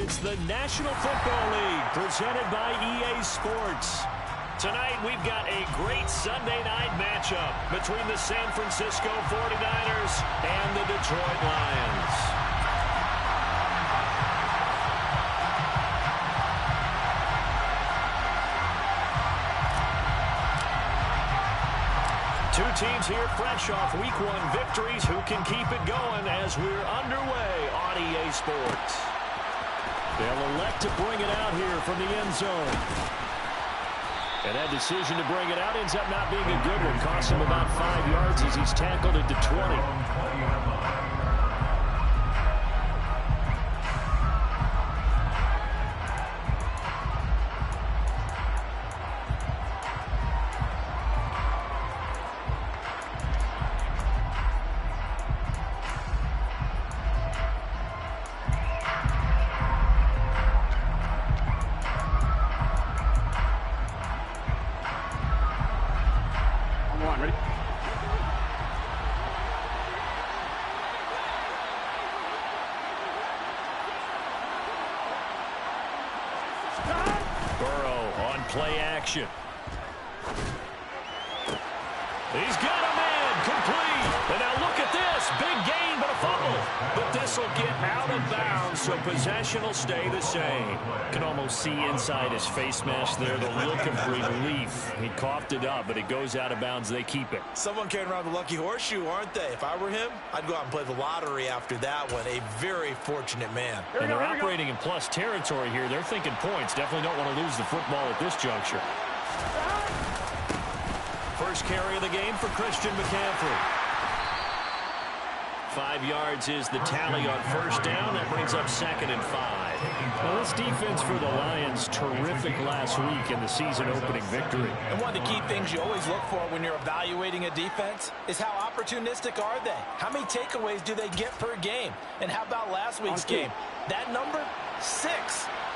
It's the National Football League presented by EA Sports. Tonight, we've got a great Sunday night matchup between the San Francisco 49ers and the Detroit Lions. Two teams here fresh off Week 1 victories who can keep it going as we're underway on EA Sports. They'll elect to bring it out here from the end zone. And that decision to bring it out ends up not being a good one. Costs him about 5 yards as he's tackled at the 20. Play action. He's got a man complete. And now look at this. Big gain, but a fumble. But this will get out of bounds, so possession will stay the same. Can almost see inside his face mask there the look of relief. He coughed it up, but it goes out of bounds. They keep it. Someone carrying around the lucky horseshoe, aren't they? If I were him, I'd go out and play the lottery after that one. A very fortunate man. And they're operating in plus territory here. They're thinking points. Definitely don't want to lose the football at this juncture. First carry of the game for Christian McCaffrey. 5 yards is the tally on first down. That brings up 2nd and 5. Well, this defense for the Lions, terrific last week in the season-opening victory. And one of the key things you always look for when you're evaluating a defense is how opportunistic are they? How many takeaways do they get per game? And how about last week's game? That number? 6.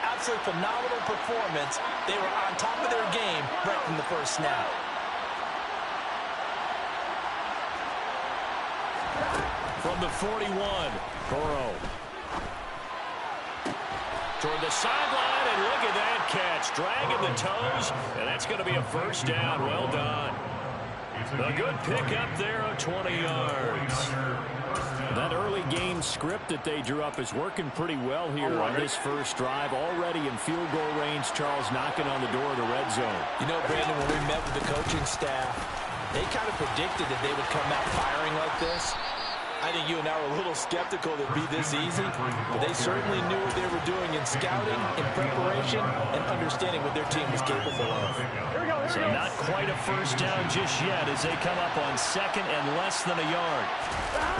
Absolutely phenomenal performance. They were on top of their game right from the first snap. From the 41, Burrow. Toward the sideline, and look at that catch. Dragging the toes, and that's going to be a first down. Well done. A good pickup there of 20 yards. That early game script that they drew up is working pretty well here on this first drive. Already in field goal range, Charles knocking on the door of the red zone. You know, Brandon, when we met with the coaching staff, they kind of predicted that they would come out firing like this. I think you and I were a little skeptical that it'd be this easy, but they certainly knew what they were doing in scouting, in preparation, and understanding what their team was capable of. So not quite a first down just yet as they come up on 2nd and less than a yard.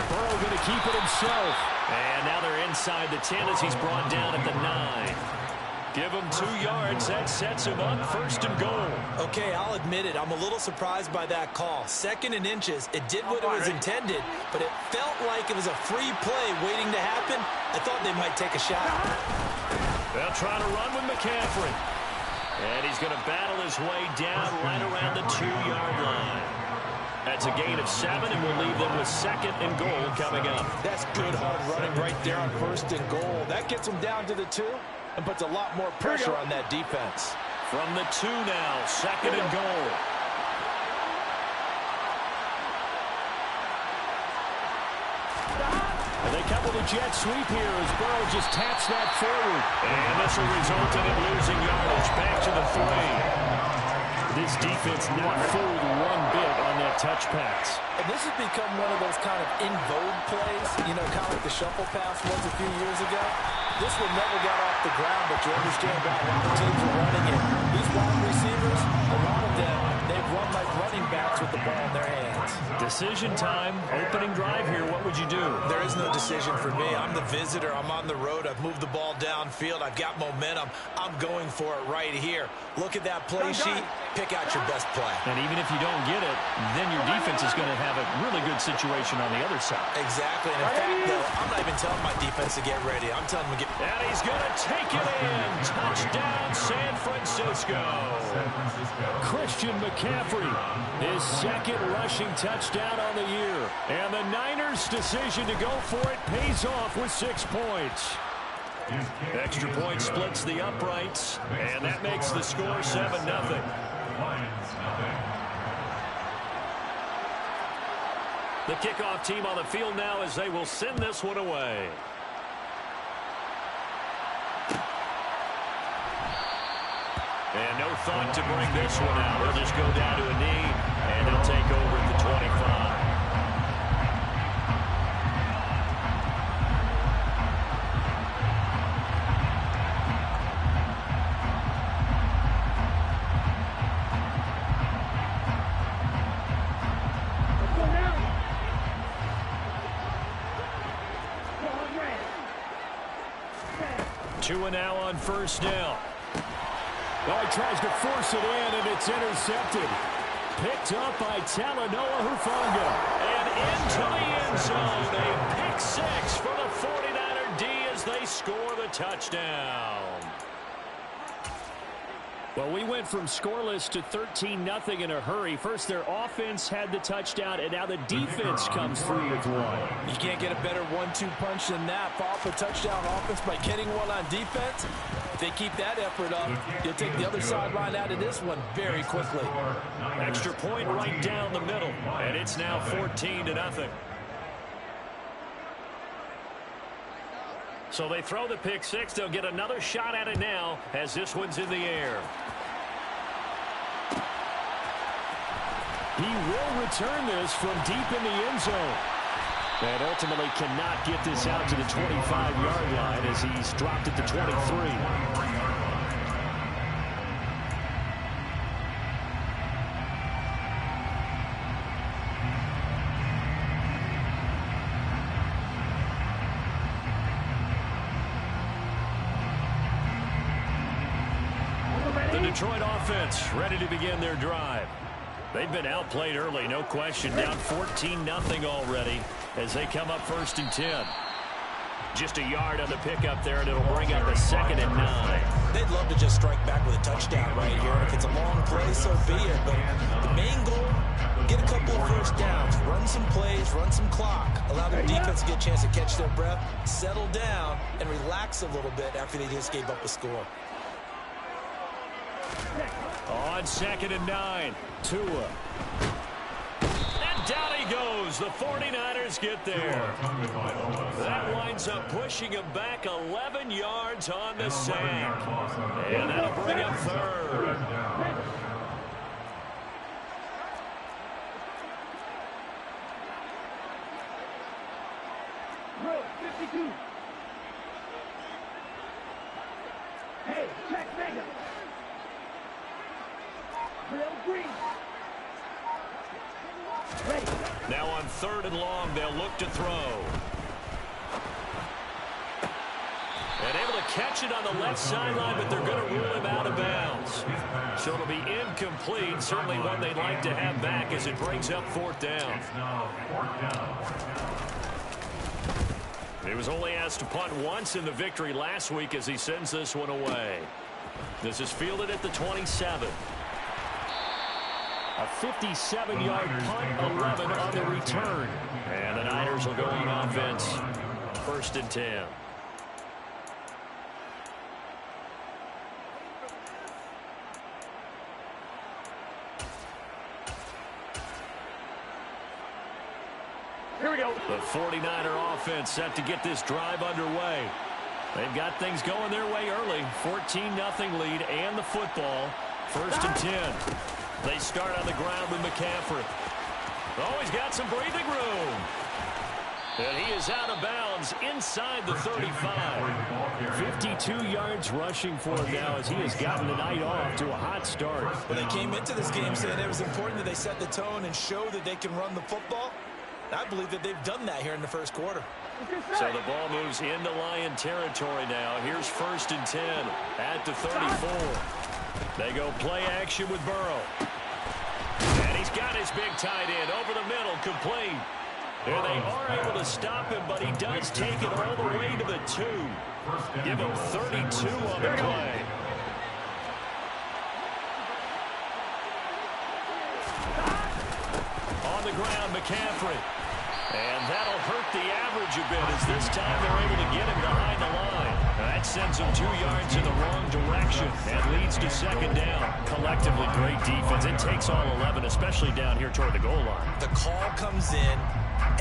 Burrow going to keep it himself. And now they're inside the 10 as he's brought down at the 9. Give him 2 yards. That sets him up 1st and goal. Okay, I'll admit it. I'm a little surprised by that call. 2nd and inches. It did what it was intended, but it felt like it was a free play waiting to happen. I thought they might take a shot. They'll try to run with McCaffrey. And he's going to battle his way down right around the 2-yard line. That's a gain of 7, and we'll leave them with 2nd and goal coming up. That's good hard running right there on 1st and goal. That gets them down to the 2. And puts a lot more pressure on that defense. From the 2 now, 2nd and goal. And they come with a jet sweep here as Burrow just taps that forward. And this will result in him losing yardage back to the 3. This defense not fooled one bit on that touch pass. And this has become one of those kind of in vogue plays, you know, kind of like the shuffle pass was a few years ago. This one never got off the ground, but you understand about why the teams are running it. These wide receivers, a lot of them, they've run like running backs with the ball in their hands. Decision time, opening drive here. What would you do? There is no decision for me. I'm the visitor. I'm on the road. I've moved the ball downfield. I've got momentum. I'm going for it right here. Look at that play sheet. Pick out your best play. And even if you don't get it, then your defense is going to have a really good situation on the other side. Exactly. And in fact, though, I'm not even telling my defense to get ready. I'm telling them to get... And he's going to take it in. Touchdown, San Francisco. Christian McCaffrey, his 2nd rushing touchdown on the year. And the Niners' decision to go for it pays off with 6 points. Extra point splits the uprights, and that makes the score 7-0. The kickoff team on the field now as they will send this one away. And no thought to bring this one out. They'll just go down to a knee, and they'll take over at the 25. Two and now on first down. Well, he tries to force it in, and it's intercepted. Picked up by Talanoa Hufanga. And into the end zone. A pick six for the 49er D as they score the touchdown. Well, we went from scoreless to 13-0 in a hurry. First, their offense had the touchdown, and now the defense comes through with one. You can't get a better 1-2 punch than that. Follow up a touchdown offense by getting one on defense. If they keep that effort up, you'll take the other sideline out of this one very quickly. Extra point right down the middle, and it's now 14-0. So they throw the pick six. They'll get another shot at it now as this one's in the air. He will return this from deep in the end zone. And ultimately cannot get this out to the 25-yard line as he's dropped at the 23. Detroit offense ready to begin their drive. They've been outplayed early, no question. Down 14-0 already as they come up 1st and 10. Just a yard on the pickup there, and it'll bring up a 2nd and 9. They'd love to just strike back with a touchdown right here. If it's a long play, so be it. But the main goal, get a couple of first downs, run some plays, run some clock, allow their defense to get a chance to catch their breath, settle down, and relax a little bit after they just gave up a score. On 2nd and 9, Tua. And down he goes. The 49ers get there. That winds up pushing him back 11 yards on the sack. And that'll bring up 3rd. Hey, check Vega. Now on 3rd and long, they'll look to throw. And able to catch it on the left sideline, but they're going to rule him out of bounds. So it'll be incomplete. Certainly one they'd like to have back as it brings up 4th down. He was only asked to punt once in the victory last week as he sends this one away. This is fielded at the 27. A 57-yard punt, 11 on the return. And the Niners will go on offense. 1st and 10. Here we go. The 49er offense set to get this drive underway. They've got things going their way early. 14-0 lead and the football. 1st and 10. They start on the ground with McCaffrey. Oh, he's got some breathing room. And he is out of bounds inside the 35. 52 yards rushing for him now as he has gotten the night off to a hot start. Well, they came into this game saying it was important that they set the tone and show that they can run the football. I believe that they've done that here in the 1st quarter. So the ball moves into Lion territory now. Here's 1st and 10 at the 34. They go play action with Burrow. And he's got his big tight end over the middle, complete. And they are able to stop him, but he does take it all the way to the 2. Give him 32 on the play. On the ground, McCaffrey. And that'll hurt the average coverage a bit, as this time they're able to get him behind the line. That sends him 2 yards in the wrong direction and leads to second down. Collectively, great defense. It takes all 11, especially down here toward the goal line. The call comes in,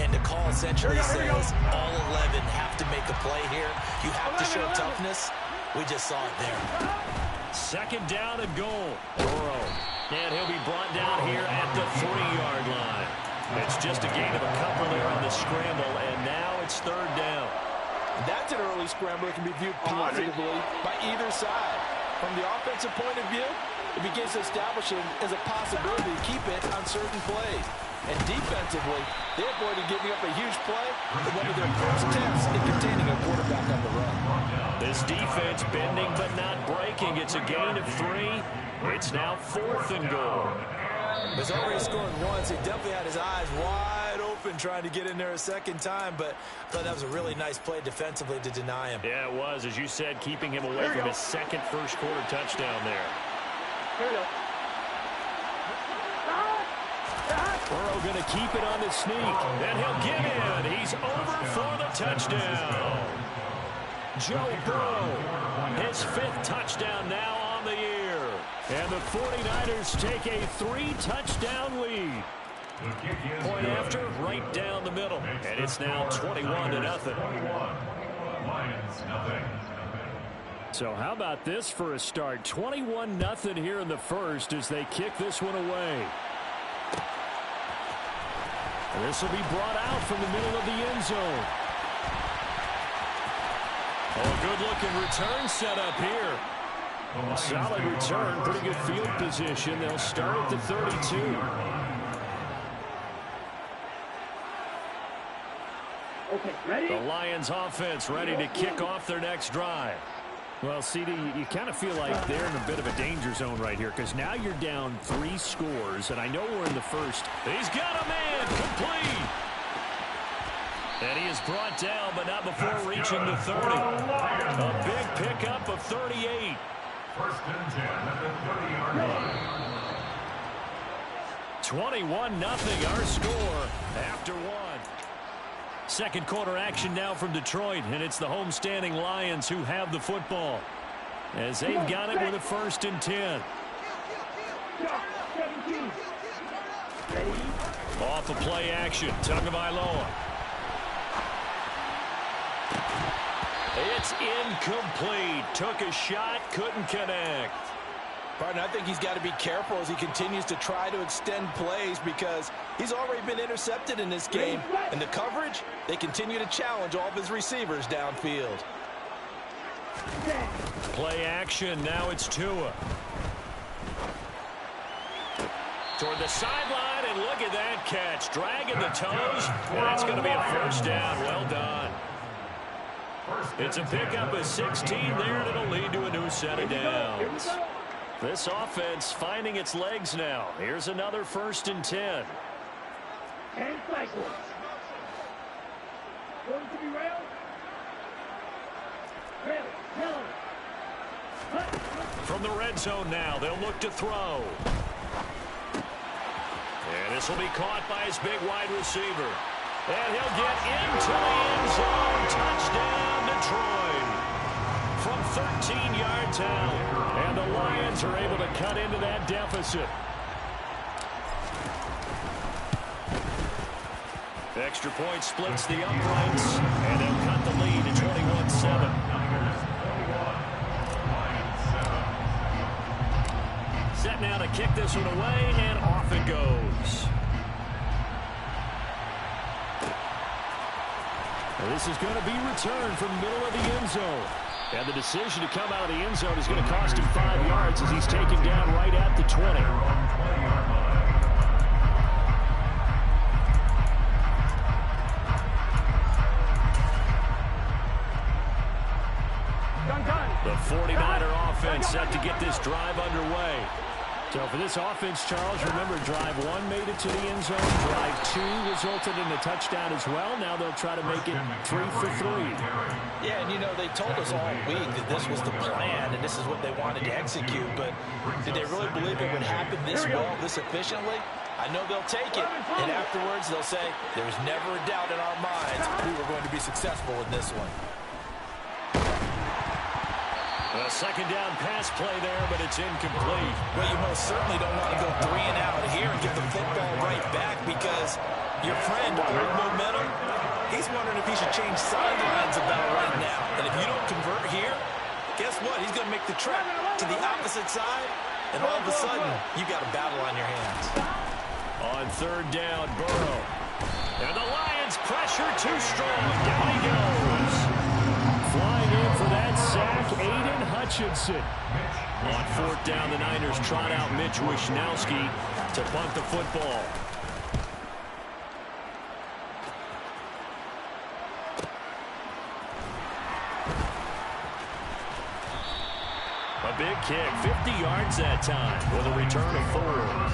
and the call essentially says all 11 have to make a play here. You have to show toughness. We just saw it there. Second down and goal. Burrow. And he'll be brought down here at the 3-yard line. It's just a gain of a couple there on the scramble, and now it's third down. That's an early scramble that can be viewed positively by either side. From the offensive point of view, it begins to establish it as a possibility to keep it on certain plays. And defensively, they avoided giving up a huge play in one of their first attempts in containing a quarterback on the run. This defense bending but not breaking. It's a gain of 3. It's now 4th and goal. He's already scored once. He definitely had his eyes wide open trying to get in there a second time, but I thought that was a really nice play defensively to deny him. Yeah, it was, as you said, keeping him away from his second first-quarter touchdown there. Here we go. Burrow going to keep it on the sneak, and he'll get in. He's over for the touchdown. Joe Burrow, his 5th touchdown now on the year. And the 49ers take a 3-touchdown lead. Point after, right down the middle. And it's now 21-0. So how about this for a start? 21-0 here in the first as they kick this one away. And this will be brought out from the middle of the end zone. Oh, a good-looking return set up here. Solid return, pretty good field position. They'll start at the 32. Okay, ready? The Lions offense ready to kick off their next drive. Well, CD, you kind of feel like they're in a bit of a danger zone right here because now you're down 3 scores, and I know we're in the first. He's got a man, complete. And he is brought down, but not before reaching the 30. A big pickup of 38. First and 10 at the 30-yard line. 21-0 our score after 1. Second quarter action now from Detroit, and it's the homestanding Lions who have the football as they've got it with a 1st and 10. Off of play action, Tagovailoa. It's incomplete. Took a shot, couldn't connect. Partner, I think he's got to be careful as he continues to try to extend plays because he's already been intercepted in this game. And the coverage, they continue to challenge all of his receivers downfield. Play action, now it's Tua. Toward the sideline, and look at that catch. Dragging the toes, and that's going to be a first down. Well done. It's a pickup of 16 there, and it'll lead to a new set of downs. This offense finding its legs now. Here's another 1st and 10. 10 cycles. Going to be railed. From the red zone now, they'll look to throw. And this will be caught by his big wide receiver. And he'll get into the end zone. Touchdown, Detroit. From 13 yards out. And the Lions are able to cut into that deficit. Extra point splits the uprights. And they'll cut the lead to 21-7. Set now to kick this one away, and off it goes. This is going to be returned from the middle of the end zone. And the decision to come out of the end zone is going to cost him 5 yards as he's taken down right at the 20. The 49er offense set to get this drive underway. So for this offense, Charles, remember drive 1 made it to the end zone. Drive 2 resulted in a touchdown as well. Now they'll try to make it 3 for 3. Yeah, and you know, they told us all week that this was the plan and this is what they wanted to execute. But did they really believe it would happen this well, this efficiently? I know they'll take it, and afterwards they'll say, there was never a doubt in our minds we were going to be be successful in this one. A second down pass play there, but it's incomplete. Well, you most certainly don't want to go 3 and out here and get the football right back because your friend, Old Momentum, he's wondering if he should change sidelines about right now. And if you don't convert here, guess what? He's going to make the trek to the opposite side, and all of a sudden, you got a battle on your hands. On third down, Burrow. And the Lions pressure too strong. Down he goes. Flying in for that sack, Aiden Hutchinson. On fourth down, the Niners trot out Mitch Wishnowsky to punt the football. A big kick, 50 yards that time with a return of 4.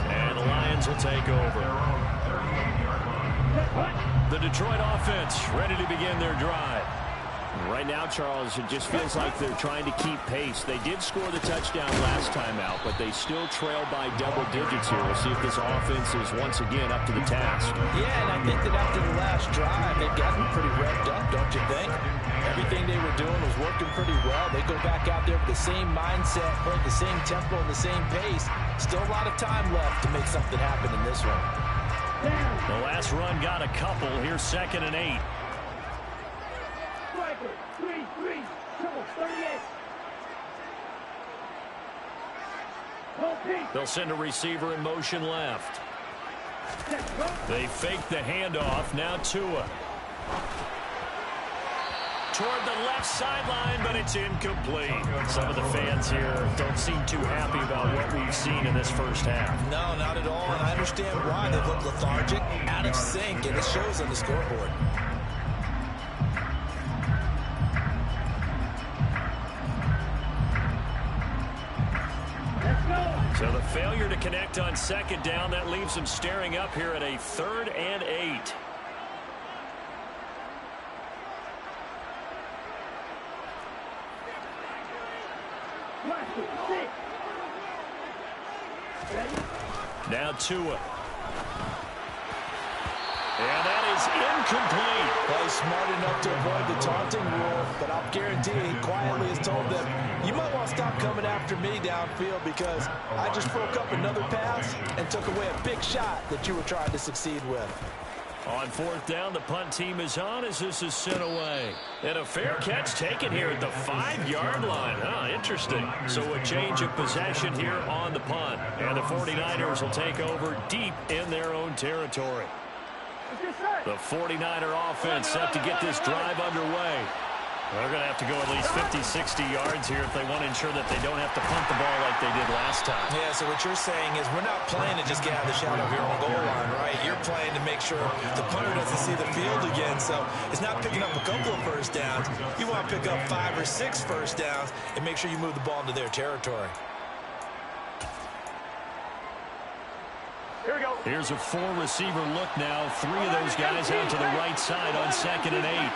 And the Lions will take over. The Detroit offense ready to begin their drive. Right now, Charles, it just feels like they're trying to keep pace. They did score the touchdown last time out, but they still trail by double digits here. We'll see if this offense is once again up to the task. Yeah, and I think that after the last drive, they've gotten pretty revved up, don't you think? Everything they were doing was working pretty well. They go back out there with the same mindset, play the same tempo and the same pace. Still a lot of time left to make something happen in this one. The last run got a couple. Here's 2nd and 8. Striker, 3-3, trouble, 38. Hold peak. They'll send a receiver in motion left. They fake the handoff. Now Tua. Toward the left sideline, but it's incomplete. Some of the fans here don't seem too happy about what we've seen in this first half. No, not at all, and I understand why. They look lethargic, out of sync, and it shows on the scoreboard. So the failure to connect on 2nd down, that leaves them staring up here at a 3rd and 8. Now Tua. And that is incomplete. Well, he's smart enough to avoid the taunting rule, but I'll guarantee he quietly has told them, you might want to stop coming after me downfield because I just broke up another pass and took away a big shot that you were trying to succeed with. On 4th down, the punt team is on as this is sent away. And a fair catch taken here at the 5-yard line. Interesting. So a change of possession here on the punt. And the 49ers will take over deep in their own territory. The 49er offense set to get this drive underway. They're going to have to go at least 50, 60 yards here if they want to ensure that they don't have to punt the ball like they did last time. Yeah, so what you're saying is we're not playing to just get out of the shadow of your own goal line, right? You're playing to make sure the punter doesn't see the field again. So it's not picking up a couple of first downs. You want to pick up 5 or 6 first downs and make sure you move the ball into their territory. Here we go. Here's a 4-receiver look now. 3 of those guys out to the right side on 2nd and 8.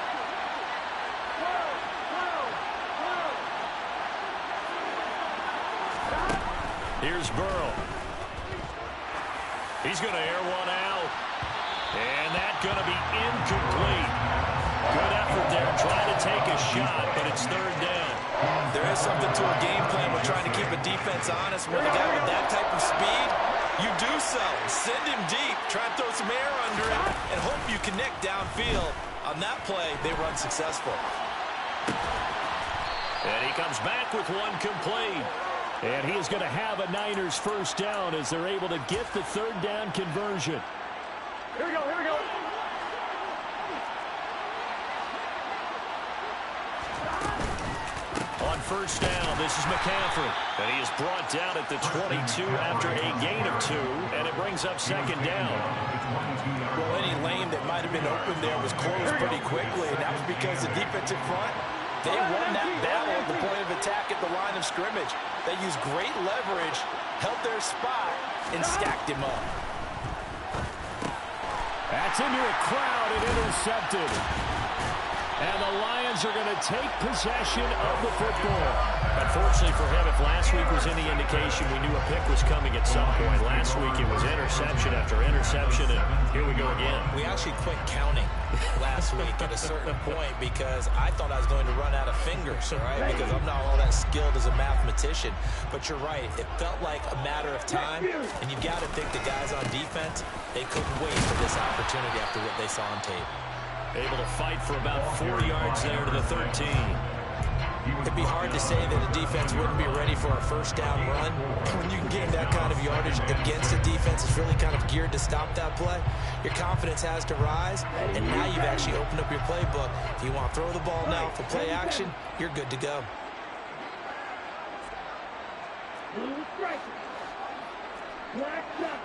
Here's Burrow. He's going to air one out. And that's going to be incomplete. Good effort there, trying to take a shot, but it's 3rd down. There is something to a game plan. We're trying to keep a defense honest. When a guy with that type of speed, you do so. Send him deep. Try and throw some air under him and hope you connect downfield. On that play, they run successful. And he comes back with one complete. And he is going to have a Niners first down as they're able to get the 3rd down conversion. Here we go, here we go. On 1st down, this is McCaffrey. And he is brought down at the 22 after a gain of 2. And it brings up 2nd down. Well, any lane that might have been open there was closed pretty quickly. And that was because the defensive front, they won that battle at the point of attack at the line of scrimmage. They used great leverage, held their spot, and stacked him up. That's into a crowd and intercepted. And the Lions are going to take possession of the football. Unfortunately for him, if last week was any indication, we knew a pick was coming at some point. Last week it was interception after interception, and here we go again. We actually quit counting last week at a certain point because I thought I was going to run out of fingers, all right, because I'm not all that skilled as a mathematician. But you're right. It felt like a matter of time, and you've got to think the guys on defense, they couldn't wait for this opportunity after what they saw on tape. Able to fight for about 4 yards there to the 13. It'd be hard to say that a defense wouldn't be ready for a first down run. When you can gain that kind of yardage against a defense that's really kind of geared to stop that play, your confidence has to rise, and now you've actually opened up your playbook. If you want to throw the ball now for play action, you're good to go. Blue striker. Black duck.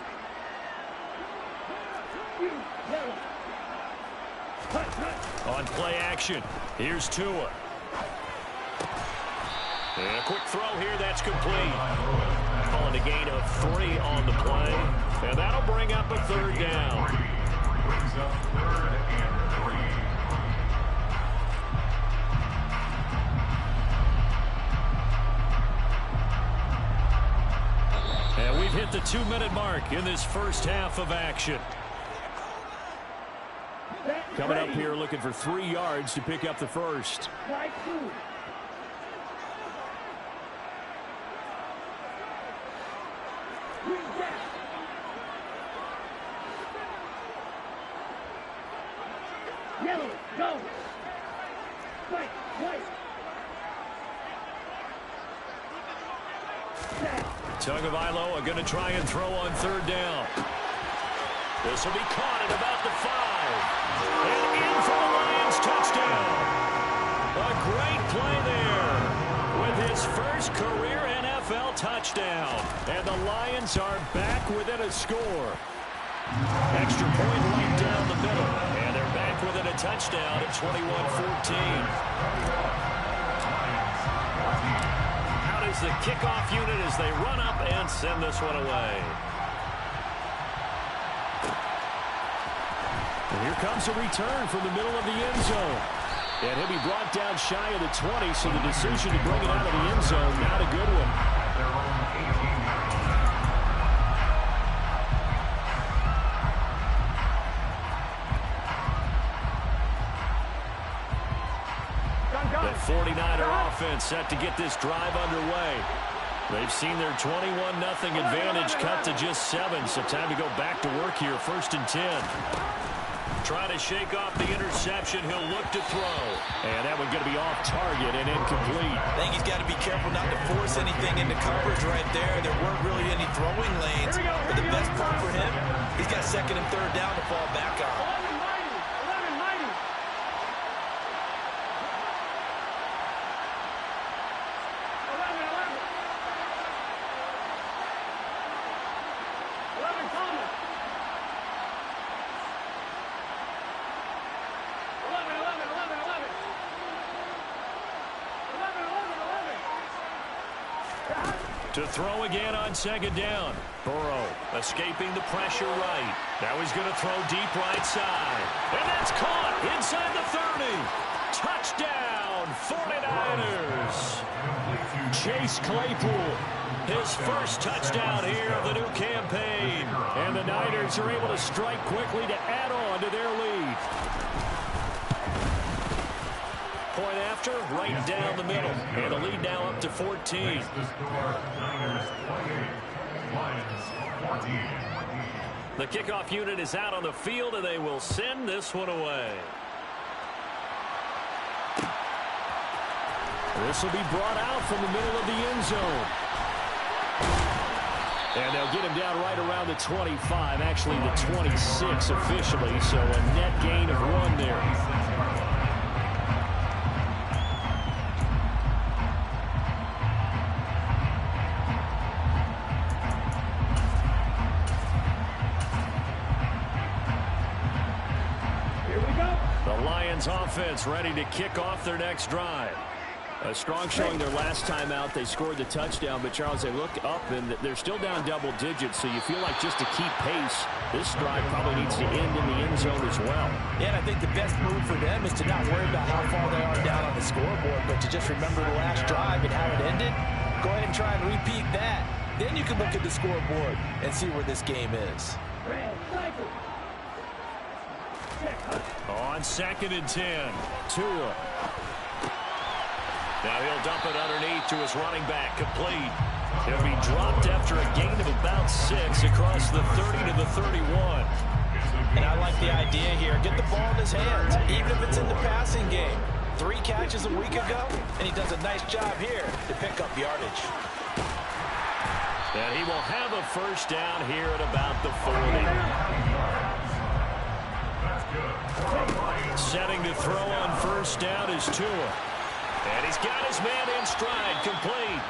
Yellow. On play action, here's Tua. And a quick throw here, that's complete. Calling a gain of 3 on the play. And that'll bring up a third down. Brings up 3rd and 3. And we've hit the 2-minute mark in this first half of action. Coming up here looking for 3 yards to pick up the first. Yellow, go. White. Tagovailoa are going to try and throw on 3rd down. This will be caught at about the 5. And in for the Lions touchdown. A great play there with his first career NFL touchdown. And the Lions are back within a score. Extra point right down the middle. And they're back within a touchdown at 21-14. Out is the kickoff unit as they run up and send this one away. And here comes a return from the middle of the end zone. And he'll be brought down shy of the 20, so the decision to bring it out of the end zone, not a good one. The 49er offense set to get this drive underway. They've seen their 21-0 advantage cut to just 7, so time to go back to work here, 1st and 10. Trying to shake off the interception. He'll look to throw. And that one going to be off target and incomplete. I think he's got to be careful not to force anything into coverage right there. There weren't really any throwing lanes. But the best part for him, he's got 2nd and 3rd down to fall back on. To throw again on 2nd down. Burrow escaping the pressure right. Now he's going to throw deep right side. And that's caught inside the 30. Touchdown, 49ers. Chase Claypool. His first touchdown here of the new campaign. And the Niners are able to strike quickly to add on to their lead. Point after, right down the middle. And the lead now up to 14. The kickoff unit is out on the field, and they will send this one away. This will be brought out from the middle of the end zone. And they'll get him down right around the 25, actually the 26 officially, so a net gain of 1 there. Offense ready to kick off their next drive. A strong showing their last time out. They scored the touchdown, but Charles, they look up and they're still down double digits, so you feel like just to keep pace, this drive probably needs to end in the end zone as well. Yeah, and I think the best move for them is to not worry about how far they are down on the scoreboard, but to just remember the last drive and how it ended. Go ahead and try and repeat that. Then you can look at the scoreboard and see where this game is. On 2nd and 10, Tua. Now he'll dump it underneath to his running back, complete. He'll be dropped after a gain of about 6 across the 30 to the 31. And I like the idea here. Get the ball in his hands, even if it's in the passing game. 3 catches a week ago, and he does a nice job here to pick up yardage. And he will have a first down here at about the 40. Setting to throw on first down is Tua. And he's got his man in stride, complete.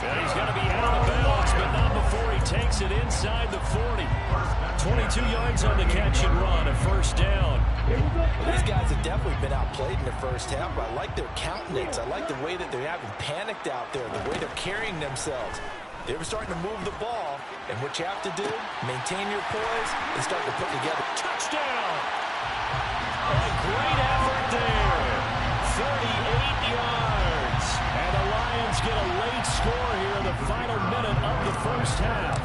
And he's going to be out of bounds, but not before he takes it inside the 40. 22 yards on the catch and run, a first down. Well, these guys have definitely been outplayed in the first half, but I like their countenance. I like the way that they haven't panicked out there, the way they're carrying themselves. They were starting to move the ball, and what you have to do, maintain your poise and start to put together. Touchdown! A great effort there. 38 yards. And the Lions get a late score here in the final minute of the first half.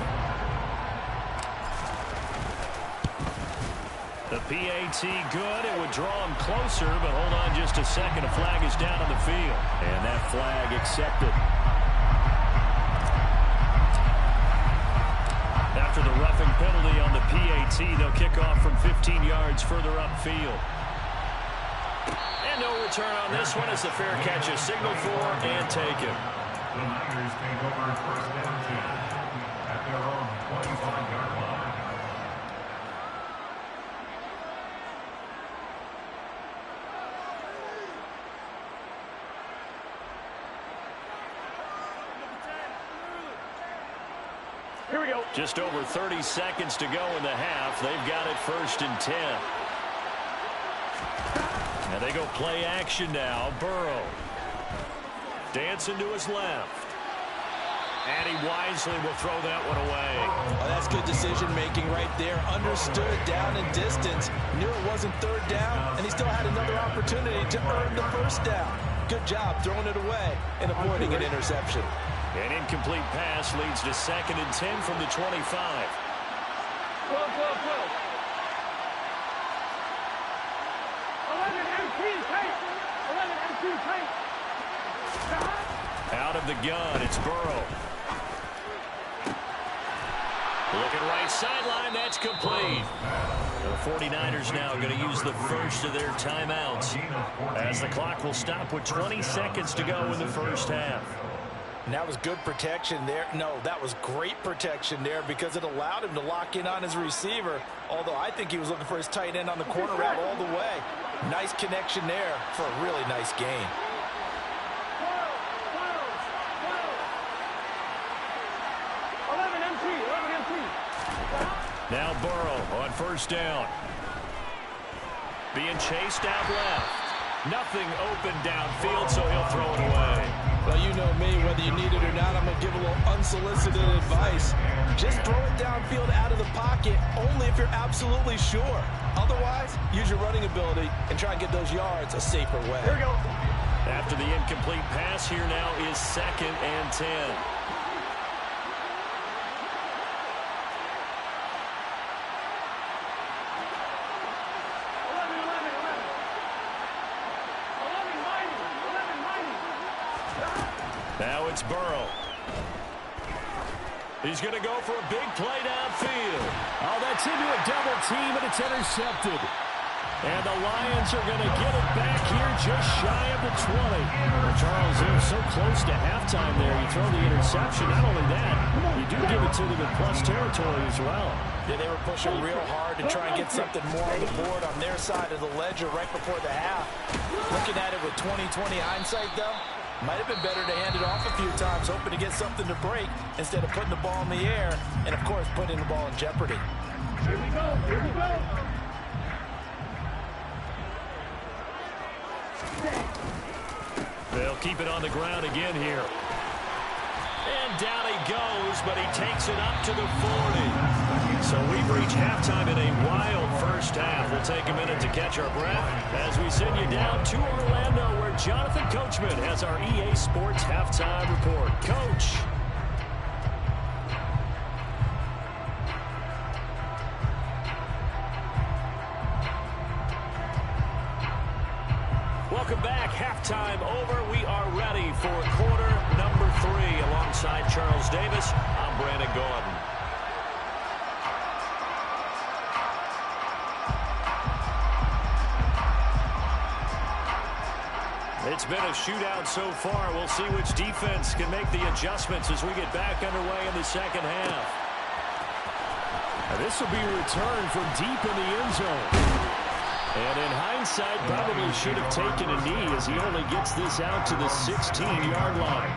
The PAT good. It would draw him closer, but hold on just a second. A flag is down on the field. And that flag accepted. After the roughing penalty on the PAT, they'll kick off from 15 yards further upfield. And no return on this one as the fair catch is signaled for and taken. The Niners take over first down 10 at their own 25-yard line. Here we go. Just over 30 seconds to go in the half. They've got it 1st and 10. And they go play action now. Burrow. Dancing to his left. And he wisely will throw that one away. Oh, that's good decision-making right there. Understood down and distance. Knew it wasn't 3rd down, and he still had another opportunity to earn the first down. Good job throwing it away and avoiding an interception. An incomplete pass leads to 2nd and 10 from the 25. Go, go, go. 11 MC tight. 11 MC tight. Out of the gun, it's Burrow. Looking right sideline, that's complete. The 49ers now going to use the first of their timeouts as the clock will stop with 20 seconds to go in the first half. And that was good protection there. No, that was great protection there because it allowed him to lock in on his receiver, although I think he was looking for his tight end on the corner route all the way. Nice connection there for a really nice gain. Now Burrow on first down. Being chased out left. Nothing open downfield, so he'll throw it away. Well, you know me, whether you need it or not, I'm going to give a little unsolicited advice. Just throw it downfield out of the pocket, only if you're absolutely sure. Otherwise, use your running ability and try and get those yards a safer way. Here we go. After the incomplete pass, here now is 2nd and 10. Now it's Burrow. He's going to go for a big play downfield. Oh, that's into a double team, and it's intercepted. And the Lions are going to get it back here just shy of the 20. Well, Charles, they were so close to halftime there. You throw the interception. Not only that, you do give it to them in plus territory as well. Yeah, they were pushing real hard to try and get something more on the board on their side of the ledger right before the half. Looking at it with 20/20 hindsight, though, might have been better to hand it off a few times, hoping to get something to break instead of putting the ball in the air and, of course, putting the ball in jeopardy. Here we go. Here we go. They'll keep it on the ground again here. And down he goes, but he takes it up to the 40. So we've reached halftime in a wild first half. We'll take a minute to catch our breath as we send you down to Orlando, where Jonathan Coachman has our EA Sports halftime report. Coach. Welcome back. Halftime over. We are ready for quarter number 3. Alongside Charles Davis, I'm Brandon Gaudin. It's been a shootout so far. We'll see which defense can make the adjustments as we get back underway in the second half. Now this will be a return from deep in the end zone. And in hindsight, probably should have taken a knee as he only gets this out to the 16-yard line.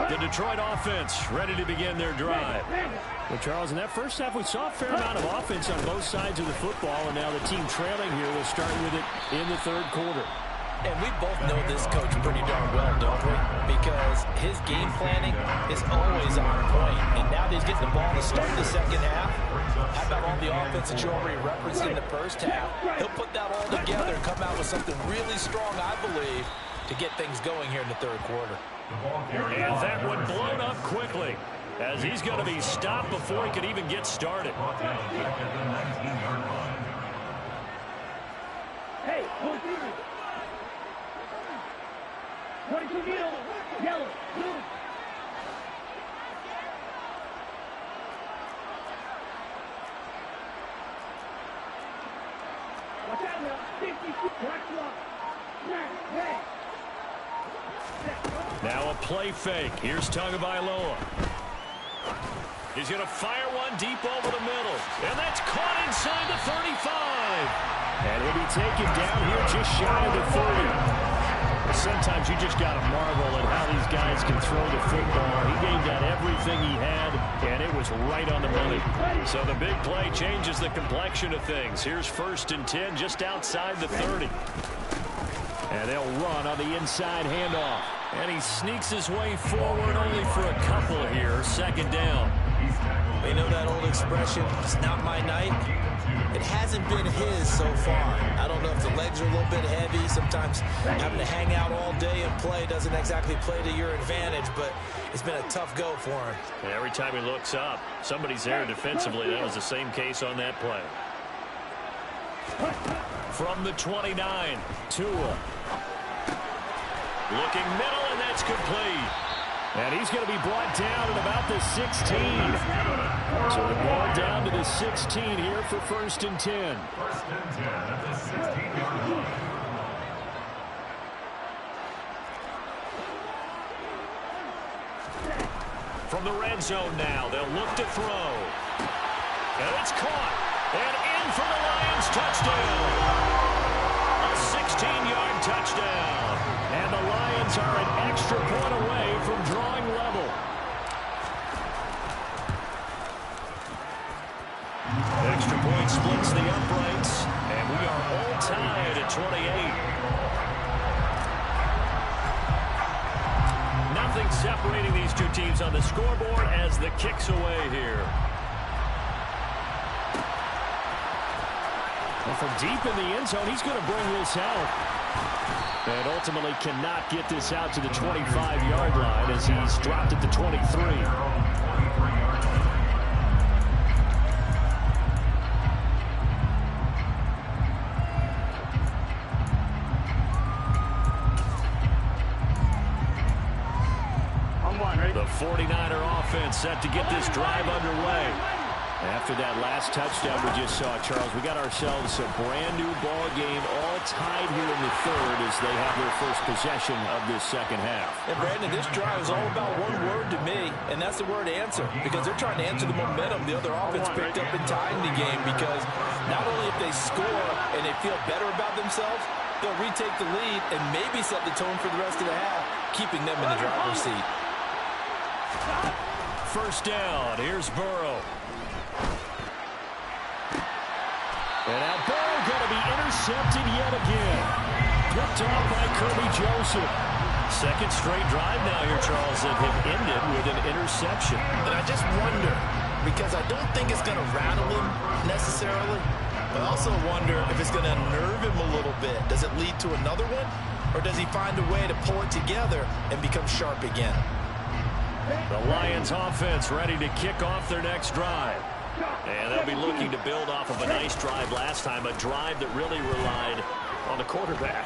The Detroit offense ready to begin their drive. Well, Charles, in that first half, we saw a fair amount of offense on both sides of the football, and now the team trailing here will start with it in the third quarter. And we both know this coach pretty darn well, don't we? Because his game planning is always on point. And now that he's getting the ball to start the second half, how about all the offense that you already referenced in the first half? He'll put that all together and come out with something really strong, I believe, to get things going here in the third quarter. And that one blown up quickly as he's going to be stopped before he could even get started. Hey, 22 yellow, blue. Watch out now, 50, black block. Hey. Now a play fake. Here's Tagovailoa. He's going to fire one deep over the middle. And that's caught inside the 35. And he'll be taken down here just shy of the 30. Sometimes you just got to marvel at how these guys can throw the football. He gave that everything he had, and it was right on the money. So the big play changes the complexion of things. Here's 1st and 10 just outside the 30. And they'll run on the inside handoff. And he sneaks his way forward only for a couple here. 2nd down. You know that old expression, it's not my night? It hasn't been his so far. I don't know if the legs are a little bit heavy. Sometimes having to hang out all day and play doesn't exactly play to your advantage, but it's been a tough go for him. And every time he looks up, somebody's there defensively. That was the same case on that play. From the 29, Tua. Looking middle, and that's complete. And he's going to be brought down at about the 16. So the ball down to the 16 here for 1st and 10. 1st and 10 at the 16-yard line. From the red zone now, they'll look to throw. And it's caught. And in for the Lions touchdown. A 16-yard touchdown. And the Lions are an extra point away from drawing level. Extra point splits the uprights, and we are all tied at 28. Nothing separating these two teams on the scoreboard as the kick's away here. And from deep in the end zone, he's going to bring this out. And ultimately cannot get this out to the 25-yard line as he's dropped at the 23. The 49er offense set to get this drive underway. After that last touchdown we just saw, Charles, we got ourselves a brand-new ball game, all tied here in the third as they have their first possession of this second half. And, Brandon, this drive is all about one word to me, and that's the word answer, because they're trying to answer the momentum the other offense picked up in tying the game, because not only if they score and they feel better about themselves, they'll retake the lead and maybe set the tone for the rest of the half, keeping them in the driver's seat. first down. Here's Burrow. And now Burrow going to be intercepted yet again. Picked off by Kirby Joseph. Second straight drive now here, Charles, that have ended with an interception. And I just wonder, because I don't think it's going to rattle him necessarily, but I also wonder if it's going to nerve him a little bit. Does it lead to another one? Or does he find a way to pull it together and become sharp again? The Lions offense ready to kick off their next drive. And they'll be looking to build off of a nice drive last time, a drive that really relied on the quarterback.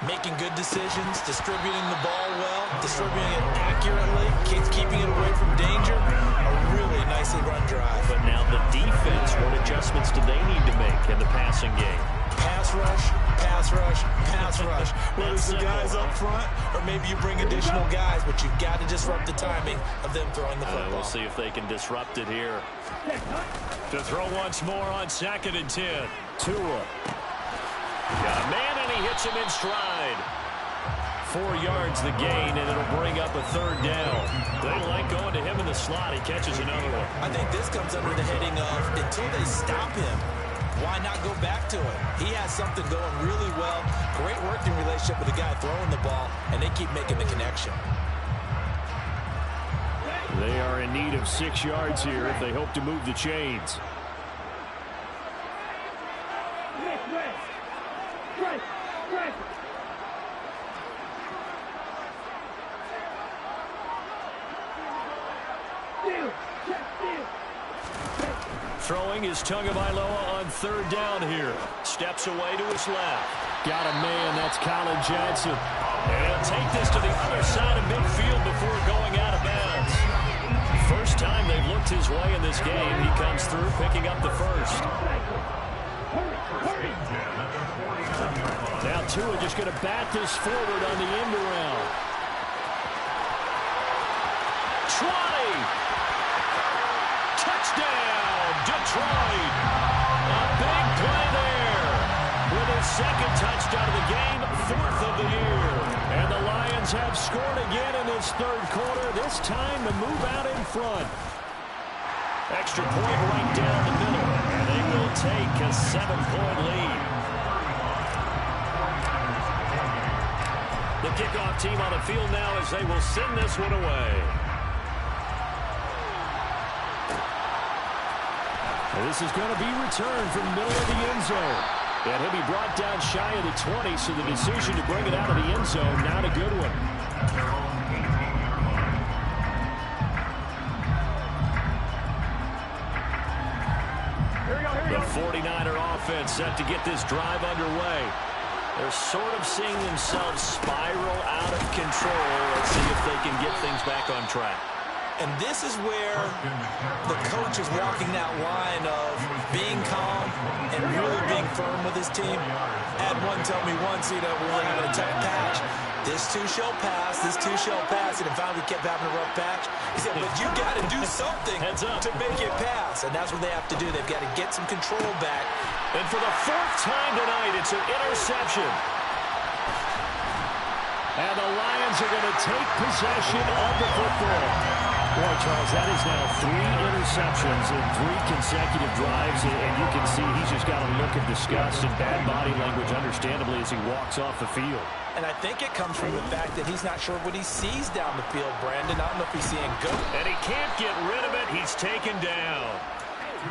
Making good decisions, distributing the ball well, distributing it accurately, keeping it away from danger. A really nicely run drive. But now the defense, what adjustments do they need to make in the passing game? Pass rush, pass rush, pass rush. Whether it's the guys up front or maybe you bring additional guys, but you've got to disrupt the timing of them throwing the football. We'll see if they can disrupt it here. To throw once more on 2nd and 10. Tua. Got a man, and he hits him in stride. 4 yards the gain, and it'll bring up a 3rd down. They like going to him in the slot. He catches another one. I think this comes under the heading of until they stop him, why not go back to it? He has something going really well. Great working relationship with the guy throwing the ball, and they keep making the connection. They are in need of 6 yards here if they hope to move the chains. Throwing is Tagovailoa on 3rd down here. Steps away to his left. Got a man, that's Colin Johnson. And he'll take this to the other side of midfield before going out of bounds. First time they've looked his way in this game. He comes through picking up the first. Now Tua just going to bat this forward on the end around. 20. Touchdown, Detroit. A big play there. With his 2nd touchdown of the game, 4th of the year. And the Lions have scored again in this 3rd quarter, this time to move out in front. Extra point right down the middle, and they will take a 7-point lead. The kickoff team on the field now as they will send this one away. This is going to be returned from the middle of the end zone. And he'll be brought down shy of the 20, so the decision to bring it out of the end zone, not a good one. The 49er offense set to get this drive underway. They're sort of seeing themselves spiral out of control. Let's see if they can get things back on track. And this is where the coach is walking that line of being calm and really being firm with his team. Had one tell me once, we're really having a tough patch. This too shall pass, this too shall pass. And finally kept having a rough patch. He said, but you got to do something to make it pass. And that's what they have to do. They've got to get some control back. And for the 4th time tonight, it's an interception. And the Lions are going to take possession of the football. Boy, Charles, that is now 3 interceptions in 3 consecutive drives, and you can see he's just got a look of disgust and bad body language, understandably, as he walks off the field. And I think it comes from the fact that he's not sure what he sees down the field, Brandon. I don't know if he's seeing good. And he can't get rid of it. He's taken down.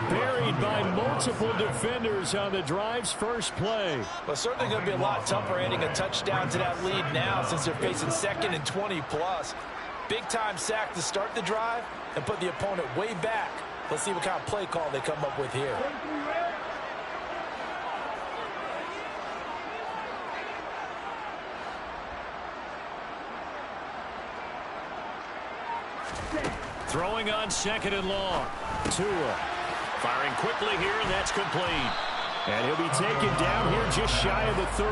Buried by multiple defenders on the drive's first play. Well, certainly going to be a lot tougher adding a touchdown to that lead now since they're facing 2nd and 20+. Big-time sack to start the drive and put the opponent way back. Let's see what kind of play call they come up with here. Throwing on 2nd and long. Tua firing quickly here, and that's complete. And he'll be taken down here just shy of the 30.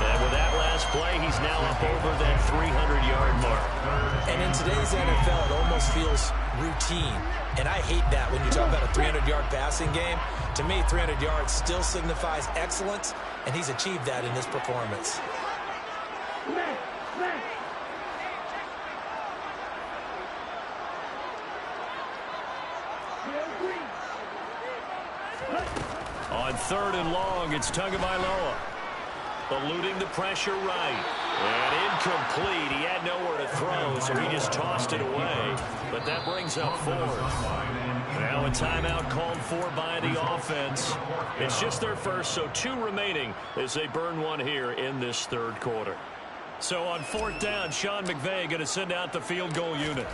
And with that last play, he's now up over that 300-yard mark. And in today's NFL, it almost feels routine. And I hate that when you talk about a 300-yard passing game. To me, 300 yards still signifies excellence, and he's achieved that in this performance. On 3rd and long, it's Tagovailoa. Eluding the pressure right. And incomplete. He had nowhere to throw, so he just tossed it away. But that brings up 4th. Now a timeout called for by the offense. It's just their first, so 2 remaining as they burn one here in this 3rd quarter. So on 4th down, Sean McVay going to send out the field goal unit.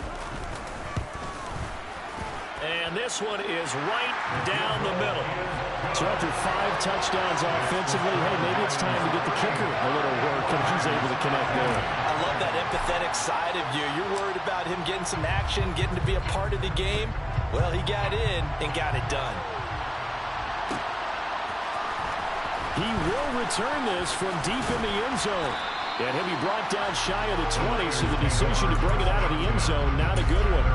And this one is right down the middle. So after 5 touchdowns offensively, hey, maybe it's time to get the kicker a little work, and he's able to connect there. I love that empathetic side of you. You're worried about him getting some action, getting to be a part of the game. Well, he got in and got it done. He will return this from deep in the end zone. And he'll be brought down shy of the 20, so the decision to bring it out of the end zone, not a good one.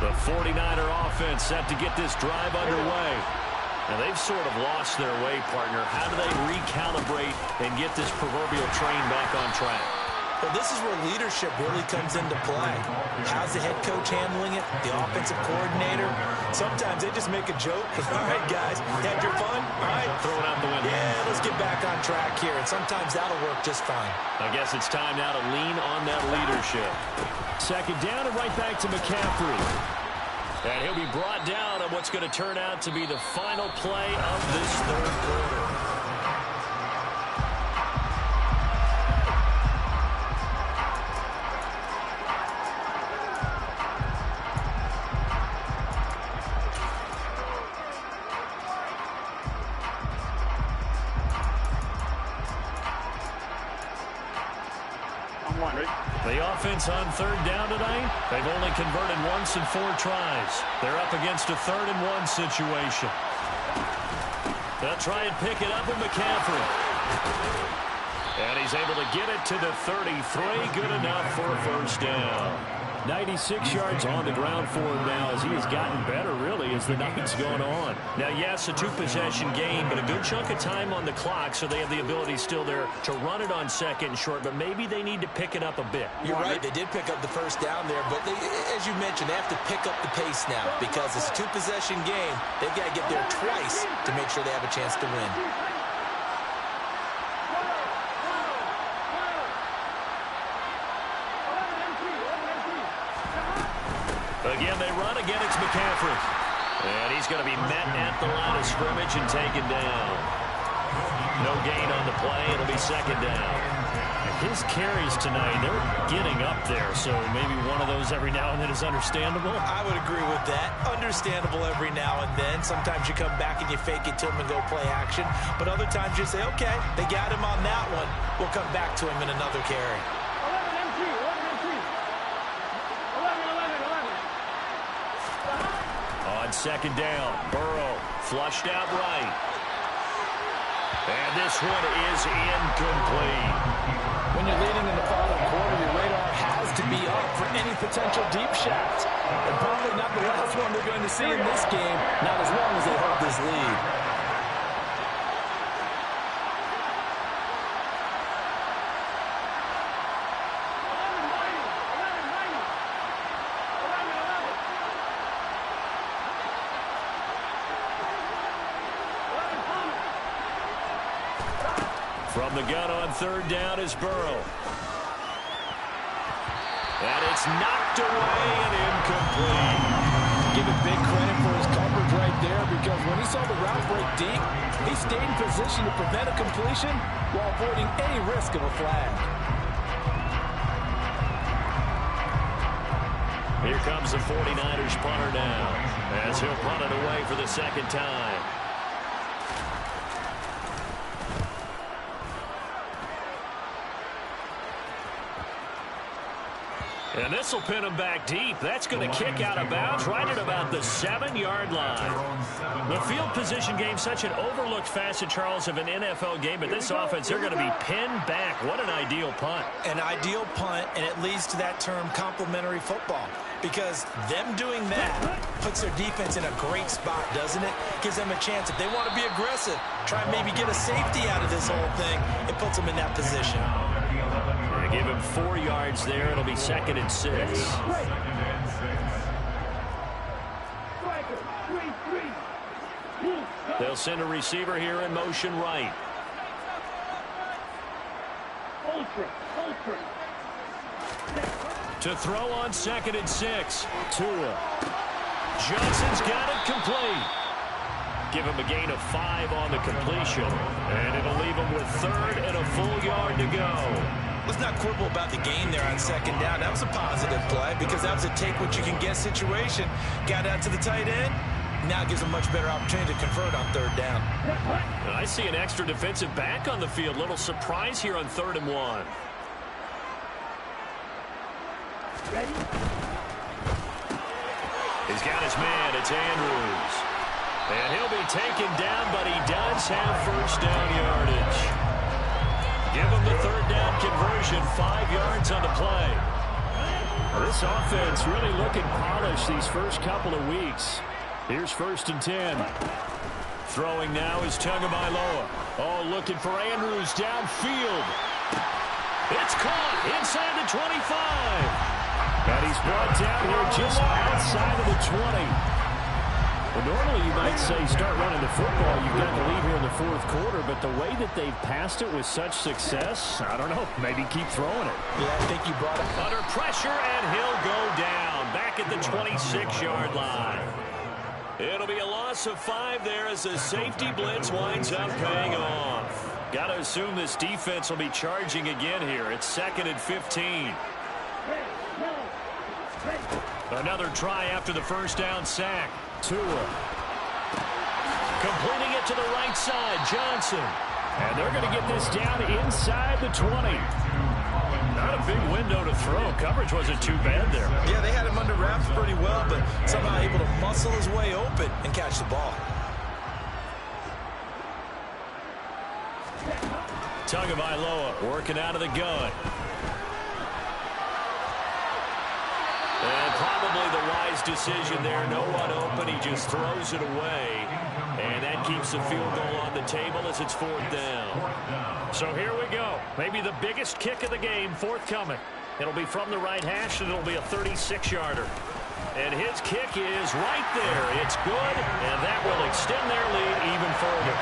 The 49er offense set to get this drive underway. And they've sort of lost their way, partner. How do they recalibrate and get this proverbial train back on track? Well, this is where leadership really comes into play. How's the head coach handling it? The offensive coordinator? Sometimes they just make a joke. All right, guys, had your fun? All right. Throw it out the window. Yeah, let's get back on track here. And sometimes that'll work just fine. I guess it's time now to lean on that leadership. 2nd down and right back to McCaffrey. And he'll be brought down on what's going to turn out to be the final play of this 3rd quarter. The offense on 3rd down tonight, they've only converted once in 4 tries. They're up against a 3rd and 1 situation. They'll try and pick it up with McCaffrey. And he's able to get it to the 33. Good enough for a 1st down. 96 yards on the ground for him now as he has gotten better, really, as the night's gone on. Now, yes, a 2-possession game, but a good chunk of time on the clock, so they have the ability still there to run it on 2nd and short, but maybe they need to pick it up a bit. You're right. They did pick up the 1st down there, but as you mentioned, they have to pick up the pace now because it's a 2-possession game. They've got to get there twice to make sure they have a chance to win. Again, they run. Again, it's McCaffrey. And he's going to be met at the line of scrimmage and taken down. No gain on the play. It'll be 2nd down. His carries tonight, they're getting up there, so maybe one of those every now and then is understandable. I would agree with that. Understandable every now and then. Sometimes you come back and you fake it to him and go play action. But other times you say, okay, they got him on that one. We'll come back to him in another carry. On 2nd down, Burrow flushed out right. And this one is incomplete. When you're leading in the final quarter, your radar has to be up for any potential deep shots. And probably not the last one they're going to see in this game, not as long as they hold this lead. From the gun on 3rd down is Burrow. And it's knocked away and incomplete. Give it big credit for his coverage right there because when he saw the route break deep, he stayed in position to prevent a completion while avoiding any risk of a flag. Here comes the 49ers punter now as he'll punt it away for the 2nd time. And this will pin him back deep. That's going to kick out of bounds right at about the 7-yard line. The field position game, such an overlooked facet, Charles, of an NFL game. But this offense, they're going to be pinned back. What an ideal punt. An ideal punt, and it leads to that term complimentary football. because them doing that puts their defense in a great spot, doesn't it? Gives them a chance. If they want to be aggressive, try and maybe get a safety out of this whole thing, it puts them in that position. They give him 4 yards there. It'll be 2nd and 6. They'll send a receiver here in motion right. To throw on 2nd and 6. Tua. Johnson's got it complete. Give him a gain of 5 on the completion. And it'll leave him with 3rd and a full yard to go. Let's not quibble about the gain there on 2nd down. That was a positive play because that was a take-what-you-can-get situation. Got out to the tight end. Now gives a much better opportunity to convert on 3rd down. I see an extra defensive back on the field. Little surprise here on 3rd and 1. Ready? He's got his man. It's Andrews. And he'll be taken down, but he does have 1st down yardage. Give him the 3rd down conversion. 5 yards on the play. This offense really looking polished these first couple of weeks. Here's 1st and 10. Throwing now is Tagovailoa. Oh, looking for Andrews downfield. It's caught inside the 25. And he's brought down here just outside of the 20. Well, normally you might say start running the football. You've got the lead here in the 4th quarter, but the way that they've passed it with such success, I don't know, maybe keep throwing it. Yeah, I think you brought it. Under pressure, and he'll go down back at the 26-yard line. It'll be a loss of 5 there as the safety blitz winds up paying off. Got to assume this defense will be charging again here. It's 2nd and 15. Another try after the 1st down sack. Tua. Completing it to the right side. Johnson. And they're going to get this down inside the 20. Not a big window to throw. Coverage wasn't too bad there. Yeah, they had him under wraps pretty well, but somehow able to muscle his way open and catch the ball. Tagovailoa working out of the gun. And probably the wise decision there. No one open. He just throws it away. And that keeps the field goal on the table as it's 4th down. So here we go. Maybe the biggest kick of the game forthcoming. It'll be from the right hash, and it'll be a 36-yarder. And his kick is right there. It's good, and that will extend their lead even further.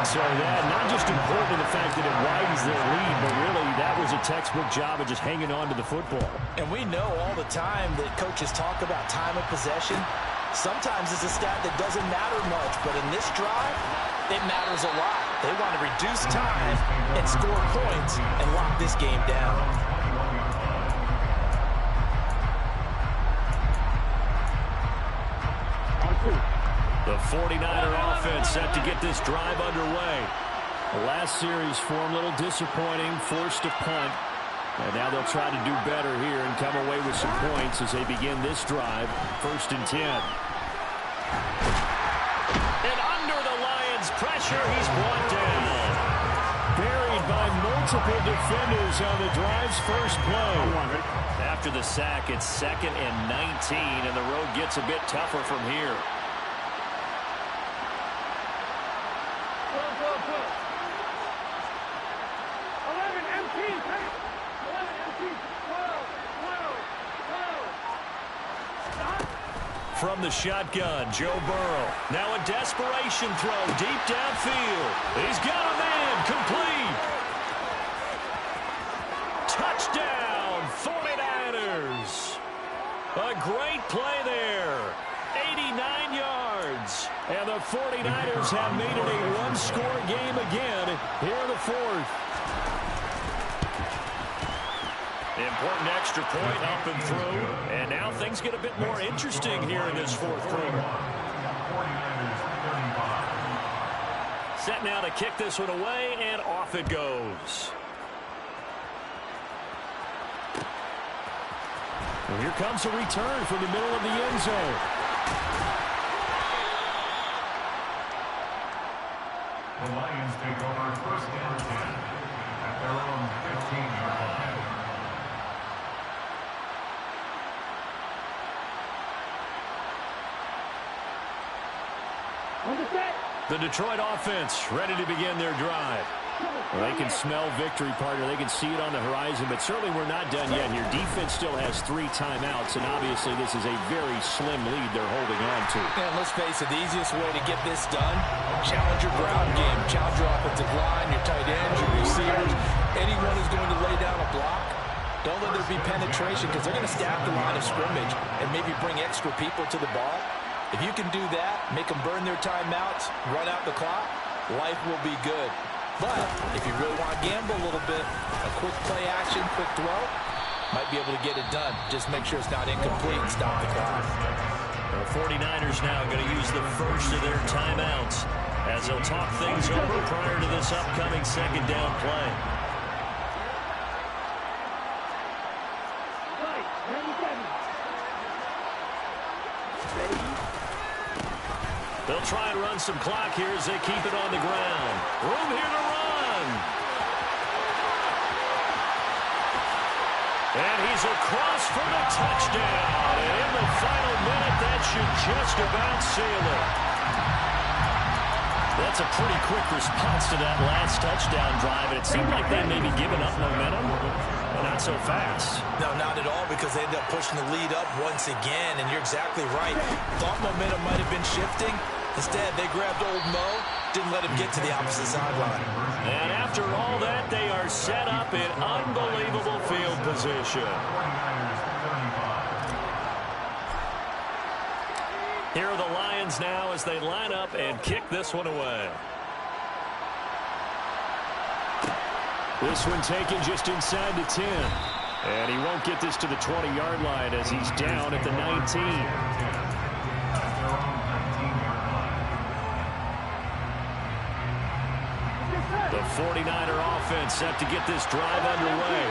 So that not just important in the fact that it widens their lead, but really that was a textbook job of just hanging on to the football. And we know all the time that coaches talk about time of possession. Sometimes it's a stat that doesn't matter much, but in this drive, it matters a lot. They want to reduce time and score points and lock this game down. The 49er offense set to get this drive underway. The last series for them, a little disappointing, forced to punt. And now they'll try to do better here and come away with some points as they begin this drive. 1st and 10. And under the Lions' pressure, he's brought down. Buried by multiple defenders on the drive's first play. After the sack, it's 2nd and 19, and the road gets a bit tougher from here. From the shotgun, Joe Burrow. Now a desperation throw deep downfield. He's got a man complete. Touchdown, 49ers. A great play there. 89 yards. And the 49ers have made it a one-score game again here in the 4th. Important extra point up and through. And now things get a bit more interesting here in this 4th quarter. Set now to kick this one away, and off it goes. And here comes a return from the middle of the end zone. The Lions take over 1st and 10 at their own 15-yard line. The Detroit offense ready to begin their drive. Well, they can smell victory, partner. They can see it on the horizon, but certainly we're not done yet here. Defense still has 3 timeouts, and obviously this is a very slim lead they're holding on to. And let's face it, the easiest way to get this done, challenge your ground game, challenge your offensive line, your tight ends, your receivers, anyone who's going to lay down a block. Don't let there be penetration because they're going to stack the line of scrimmage and maybe bring extra people to the ball. If you can do that, make them burn their timeouts, run out the clock, life will be good. But if you really want to gamble a little bit, a quick play action, quick throw, might be able to get it done. Just make sure it's not incomplete and stop the clock. The 49ers now going to use the first of their timeouts as they'll talk things over prior to this upcoming second down play. They'll try and run some clock here as they keep it on the ground. Room here to run. And he's across for the touchdown. And in the final minute, that should just about seal it. That's a pretty quick response to that last touchdown drive. And it seemed like they may be giving up momentum, but not so fast. No, not at all, because they ended up pushing the lead up once again. And you're exactly right. Thought momentum might have been shifting. Instead, they grabbed old Mo, didn't let him get to the opposite sideline. And after all that, they are set up in unbelievable field position. Here are the Lions now as they line up and kick this one away. This one taken just inside the 10. And he won't get this to the 20-yard line as he's down at the 19. The 49er offense set to get this drive underway.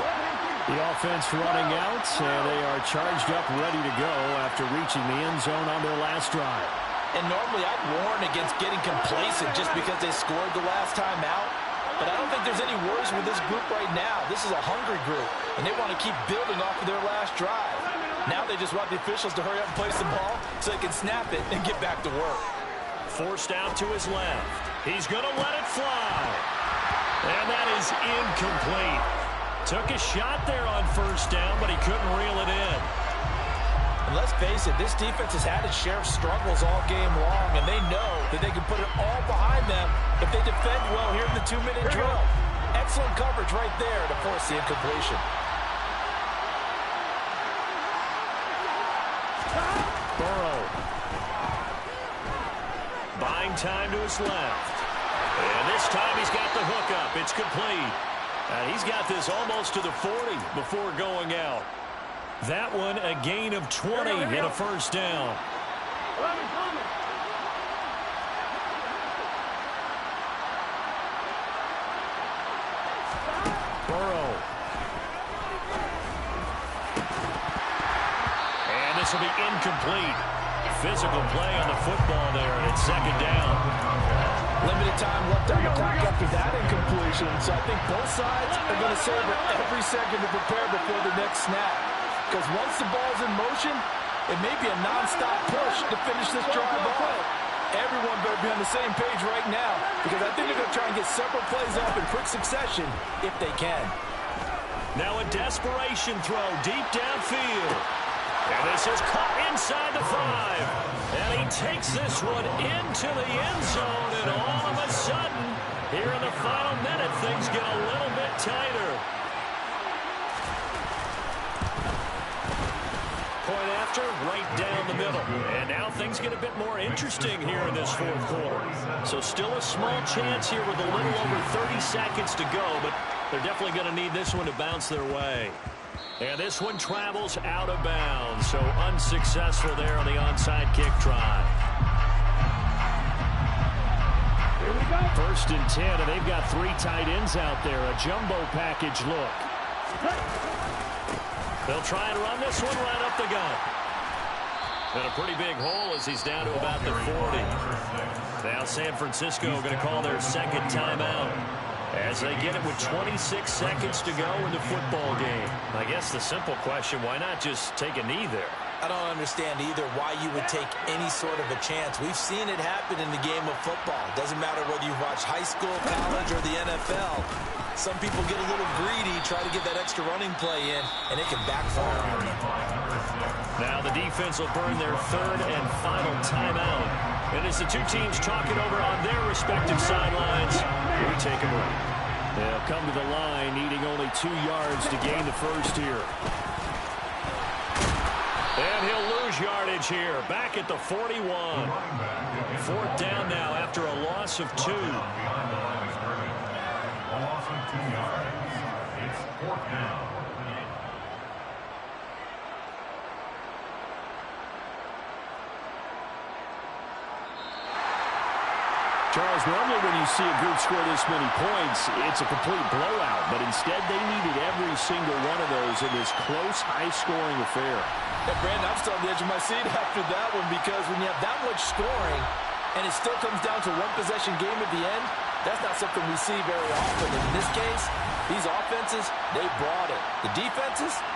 The offense running out, and they are charged up, ready to go after reaching the end zone on their last drive. And normally I'd warn against getting complacent just because they scored the last time out. But I don't think there's any worries with this group right now. This is a hungry group, and they want to keep building off of their last drive. Now they just want the officials to hurry up and place the ball so they can snap it and get back to work. Forced out to his left. He's going to let it fly. And that is incomplete. Took a shot there on first down, but he couldn't reel it in. And let's face it, this defense has had its share of struggles all game long, and they know that they can put it all behind them if they defend well here in the 2-minute drill. Excellent coverage right there to force the incompletion. Burrow. Buying time to his left. And this time he's got the hook up. It's complete. He's got this almost to the 40 before going out. That one a gain of 20 and a first down. Burrow. And this will be incomplete. Physical play on the football there, and it's second down. Limited time left on the clock after that incompletion, so I think both sides are going to savor every second to prepare before the next snap. Because once the ball's in motion, it may be a non-stop push to finish this drive off. Everyone better be on the same page right now, because I think they're going to try and get several plays off in quick succession if they can. Now a desperation throw deep downfield. And this is caught inside the 5. And he takes this one into the end zone. And all of a sudden, here in the final minute, things get a little bit tighter. Point after, right down the middle. And now things get a bit more interesting here in this fourth quarter. So still a small chance here with a little over 30 seconds to go. But they're definitely going to need this one to bounce their way. And this one travels out of bounds, so unsuccessful there on the onside kick try. Here we go. 1st and 10, and they've got 3 tight ends out there. A jumbo package look. They'll try and run this one right up the gut. And a pretty big hole as he's down to about the 40. Now San Francisco going to call their second timeout, as they get it with 26 seconds to go in the football game. I guess the simple question, why not just take a knee there? I don't understand either why you would take any sort of a chance. We've seen it happen in the game of football. Doesn't matter whether you've watched high school, college, or the NFL. Some people get a little greedy, try to get that extra running play in, and it can backfire on them. Now the defense will burn their third and final timeout. And as the two teams talk it over on their respective sidelines, we take a break. They'll come to the line needing only 2 yards to gain the first here. And he'll lose yardage here. Back at the 41. 4th down now after a loss of 2. A loss of 2 yards. It's 4th down. Charles, normally when you see a group score this many points, it's a complete blowout. But instead, they needed every single one of those in this close, high-scoring affair. Yeah, Brandon, I'm still on the edge of my seat after that one because when you have that much scoring and it still comes down to one-possession game at the end, that's not something we see very often. In this case, these offenses, they brought it. The defenses,